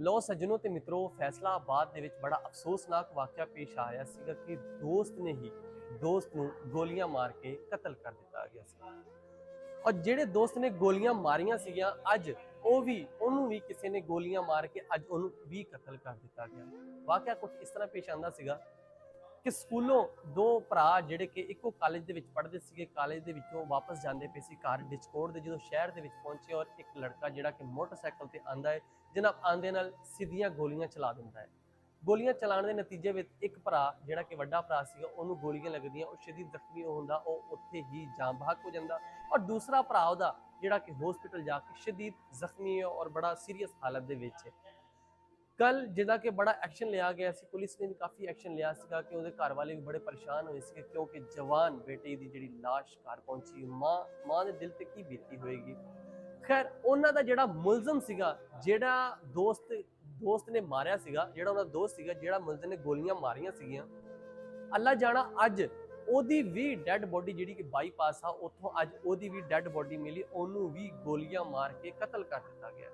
लो सज्जनों ते मित्रों, फैसलाबाद दे विच बड़ा अफसोसनाक वाकया पेश आया सीगा कि दोस्त ने ही दोस्त नूं गोलियां मार के कतल कर दिता गया सी। और ਜਿਹੜੇ ਦੋਸਤ ਨੇ ਗੋਲੀਆਂ ਮਾਰੀਆਂ ਸੀਗੀਆਂ ਅੱਜ ਉਹ ਵੀ ਉਹਨੂੰ ਵੀ ਕਿਸੇ ਨੇ ਗੋਲੀਆਂ ਮਾਰ ਕੇ ਅੱਜ ਉਹਨੂੰ ਵੀ ਕਤਲ ਕਰ ਦਿੱਤਾ ਗਿਆ। ਵਾਕਿਆ ਕੁਝ ਇਸ ਤਰ੍ਹਾਂ ਪੇਸ਼ ਆਂਦਾ ਸੀਗਾ ਕਿ ਸਕੂਲੋਂ ਦੋ ਭਰਾ ਜਿਹੜੇ ਕਿ ਇੱਕੋ ਕਾਲਜ ਦੇ ਵਿੱਚ ਪੜ੍ਹਦੇ ਸੀਗੇ, ਕਾਲਜ ਦੇ ਵਿੱਚੋਂ ਵਾਪਸ ਜਾਂਦੇ ਪਏ ਸੀ ਘਰ ਡਿਸਕੋਰਡ ਦੇ, ਜਦੋਂ ਸ਼ਹਿਰ ਦੇ ਵਿੱਚ ਪਹੁੰਚੇ ਔਰ ਇੱਕ ਲੜਕਾ ਜਿਹੜਾ ਕਿ ਮੋਟਰਸਾਈਕਲ ਤੇ ਆਂਦਾ ਹੈ, ਜਨਾਬ ਆਂਦੇ ਨਾਲ ਸਿੱਧੀਆਂ ਗੋਲੀਆਂ ਚਲਾ ਦਿੰਦਾ ਹੈ। ਗੋਲੀਆਂ ਚਲਾਉਣ ਦੇ ਨਤੀਜੇ ਵਿੱਚ ਇੱਕ ਭਰਾ ਜਿਹੜਾ ਕਿ ਵੱਡਾ ਭਰਾ ਸੀਗਾ ਉਹਨੂੰ ਗੋਲੀਆਂ ਲੱਗਦੀਆਂ, ਉਹ ਸ਼ਦੀਦ ਜ਼ਖਮੀ ਹੁੰਦਾ, ਉਹ ਉੱਥੇ ਹੀ ਜਾਨ ਬਹਕ ਹੋ ਜਾਂਦਾ। ਔਰ ਦੂਸਰਾ ਭਰਾ ਉਹਦਾ ਜਿਹੜਾ ਕਿ ਹਸਪੀਟਲ ਜਾ ਕੇ ਸ਼ਦੀਦ ਜ਼ਖਮੀ ਹੈ ਔਰ ਬੜਾ ਸੀਰੀਅਸ ਹਾਲਤ ਦੇ ਵਿੱਚ ਹੈ। ਕੱਲ ਜਿਹਦਾ ਕਿ ਬੜਾ ਐਕਸ਼ਨ ਲਿਆ ਗਿਆ ਸੀ, ਪੁਲਿਸ ਨੇ ਵੀ ਕਾਫੀ ਐਕਸ਼ਨ ਲਿਆ ਸੀਗਾ ਕਿ ਉਹਦੇ ਘਰ ਵਾਲੇ ਵੀ ਬੜੇ ਪਰੇਸ਼ਾਨ ਹੋਏ ਸੀ ਕਿਉਂਕਿ ਜਵਾਨ ਬੇਟੇ ਦੀ ਜਿਹੜੀ ਲਾਸ਼ ਘਰ ਪਹੁੰਚੀ, ਮਾਂ ਦੇ ਦਿਲ ਤੇ ਕੀ ਬੀਤੀ ਹੋਏਗੀ। ਖੈਰ ਉਹਨਾਂ ਦਾ ਜਿਹੜਾ ਮੁਲਜ਼ਮ ਸੀਗਾ, ਜਿਹੜਾ ਦੋਸਤ ਨੇ ਮਾਰਿਆ ਸੀਗਾ, ਜਿਹੜਾ ਉਹਨਾਂ ਦਾ ਦੋਸਤ ਸੀਗਾ, ਜਿਹੜਾ ਮੁਲਜ਼ਮ ਨੇ ਗੋਲੀਆਂ ਮਾਰੀਆਂ ਸੀਗੀਆਂ, ਅੱਲਾ ਜਾਣਾ ਅੱਜ ਉਹਦੀ ਵੀ ਡੈਡ ਬੋਡੀ ਜਿਹੜੀ ਕਿ ਬਾਈਪਾਸ ਆ ਉੱਥੋਂ ਅੱਜ ਉਹਦੀ ਵੀ ਡੈਡ ਬੋਡੀ ਮਿਲੀ, ਉਹਨੂੰ ਵੀ ਗੋਲੀਆਂ ਮਾਰ ਕੇ ਕਤਲ ਕਰ ਦਿੱਤਾ ਗਿਆ।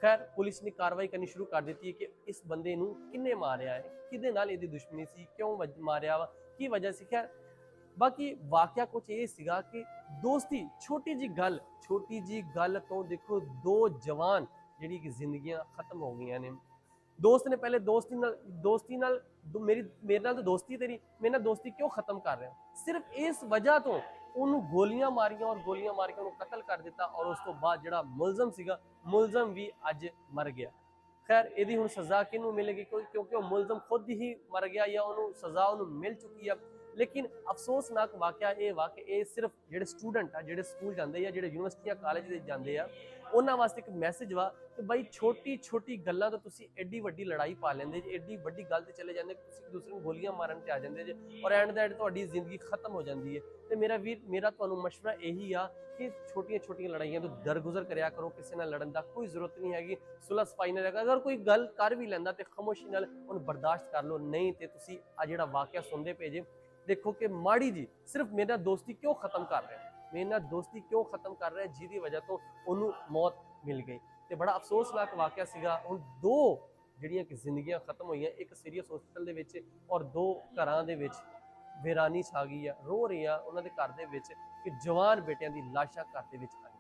ਖੈਰ ਪੁਲਿਸ ਨੇ ਕਾਰਵਾਈ ਕਰਨੀ ਸ਼ੁਰੂ ਕਰ ਦਿੱਤੀ ਹੈ ਕਿ ਇਸ ਬੰਦੇ ਨੂੰ ਕਿੰਨੇ ਮਾਰਿਆ ਹੈ, ਕਿਹਦੇ ਨਾਲ ਇਹਦੀ ਦੁਸ਼ਮਣੀ ਸੀ, ਕਿਉਂ ਮਾਰਿਆ ਵਾ, ਕੀ ਵਜ੍ਹਾ ਸੀ। ਖੈਰ ਬਾਕੀ ਵਾਕਿਆ ਕੁਝ ਇਹ ਸੀਗਾ ਕਿ ਦੋਸਤੀ ਛੋਟੀ ਜੀ ਗੱਲ ਤੋਂ ਦੇਖੋ ਦੋ ਜਵਾਨ ਜਿਹੜੀ ਕਿ ਜ਼ਿੰਦਗੀਆਂ ਖਤਮ ਹੋ ਗਈਆਂ ਨੇ। ਦੋਸਤ ਨੇ ਪਹਿਲੇ ਦੋਸਤੀ ਨਾਲ ਮੇਰੇ ਨਾਲ ਤਾਂ ਦੋਸਤੀ ਤੇਰੀ, ਮੇਰੇ ਨਾਲ ਦੋਸਤੀ ਕਿਉਂ ਖਤਮ ਕਰ ਰਿਹਾ, ਸਿਰਫ ਇਸ ਵਜ੍ਹਾ ਤੋਂ ਉਹਨੂੰ ਗੋਲੀਆਂ ਮਾਰੀਆਂ ਔਰ ਗੋਲੀਆਂ ਮਾਰ ਕੇ ਉਹਨੂੰ ਕਤਲ ਕਰ ਦਿੱਤਾ। ਔਰ ਉਸ ਤੋਂ ਬਾਅਦ ਜਿਹੜਾ ਮੁਲਜ਼ਮ ਸੀਗਾ, ਮੁਲਜ਼ਮ ਵੀ ਅੱਜ ਮਰ ਗਿਆ। ਖੈਰ ਇਹਦੀ ਹੁਣ ਸਜ਼ਾ ਕਿਹਨੂੰ ਮਿਲੇਗੀ, ਕਿਉਂਕਿ ਉਹ ਮੁਲਜ਼ਮ ਖੁਦ ਹੀ ਮਰ ਗਿਆ ਜਾਂ ਉਹਨੂੰ ਸਜ਼ਾ ਉਹਨੂੰ ਮਿਲ ਚੁੱਕੀ ਆ। ਲੇਕਿਨ ਅਫਸੋਸਨਾਕ ਵਾਕਿਆ ਇਹ ਸਿਰਫ ਜਿਹੜੇ ਸਟੂਡੈਂਟ ਆ, ਜਿਹੜੇ ਸਕੂਲ ਜਾਂਦੇ ਆ, ਜਿਹੜੇ ਯੂਨੀਵਰਸਿਟੀਆਂ ਕਾਲਜ ਦੇ ਜਾਂਦੇ ਆ, ਉਹਨਾਂ ਵਾਸਤੇ ਇੱਕ ਮੈਸੇਜ ਵਾ ਕਿ ਬਾਈ ਛੋਟੀ ਗੱਲਾਂ ਤੋਂ ਤੁਸੀਂ ਐਡੀ ਵੱਡੀ ਲੜਾਈ ਪਾ ਲੈਂਦੇ ਜੇ, ਐਡੀ ਵੱਡੀ ਗੱਲ ਤੇ ਚਲੇ ਜਾਂਦੇ ਕਿ ਤੁਸੀਂ ਇੱਕ ਦੂਸਰੇ ਨੂੰ ਗੋਲੀਆਂ ਮਾਰਨ ਤੇ ਆ ਜਾਂਦੇ ਜੇ ਔਰ ਐਂਡ ਦਾ ਐਂਡ ਤੁਹਾਡੀ ਜ਼ਿੰਦਗੀ ਖਤਮ ਹੋ ਜਾਂਦੀ ਹੈ। ਤੇ ਮੇਰਾ ਤੁਹਾਨੂੰ ਮਸ਼ਵਰਾ ਇਹੀ ਆ ਕਿ ਛੋਟੀਆਂ ਲੜਾਈਆਂ ਤੋਂ ਦਰਗੁਜ਼ਰ ਕਰਿਆ ਕਰੋ, ਕਿਸੇ ਨਾਲ ਲੜਨ ਦਾ ਕੋਈ ਜ਼ਰੂਰਤ ਨਹੀਂ ਹੈਗੀ, ਸੁਲਹ ਸਫਾਈ ਨਾਲ ਅਗਰ ਕੋਈ ਗੱਲ ਕਰ ਵੀ ਲੈਂਦਾ ਤੇ ਖਾਮੋਸ਼ੀ ਨਾਲ ਉਹਨੂੰ ਬਰਦਾਸ਼ਤ ਕਰ ਲਓ, ਨਹੀਂ ਤੇ ਤੁਸੀਂ ਆ ਜਿਹੜਾ ਵਾਕਿਆ ਸੁਣਦੇ ਪਏ ਜੇ, ਦੇਖੋ ਕਿ ਮਾੜੀ ਜੀ ਸਿਰਫ ਮੇਰੇ ਨਾਲ ਦੋਸਤੀ ਕਿਉਂ ਖਤਮ ਕਰ ਰਿਹਾ, ਜਿਹਦੀ ਵਜ੍ਹਾ ਤੋਂ ਉਹਨੂੰ ਮੌਤ ਮਿਲ ਗਈ। ਤੇ ਬੜਾ ਅਫਸੋਸਨਾਕ ਵਾਕਿਆ ਸੀਗਾ। ਹੁਣ ਦੋ ਜਿਹੜੀਆਂ ਕਿ ਜ਼ਿੰਦਗੀਆਂ ਖਤਮ ਹੋਈਆਂ, ਇੱਕ ਸੀਰੀਅਸ ਹਸਪੀਟਲ ਦੇ ਵਿੱਚ ਔਰ ਦੋ ਘਰਾਂ ਦੇ ਵਿੱਚ ਵੀਰਾਨੀ ਛਾ ਗਈ ਆ, ਰੋ ਰਹੀ ਆ ਉਹਨਾਂ ਦੇ ਘਰ ਦੇ ਵਿੱਚ ਕਿ ਜਵਾਨ ਬੇਟਿਆਂ ਦੀ ਲਾਸ਼ਾਂ ਘਰ ਦੇ ਵਿੱਚ ਆਈ।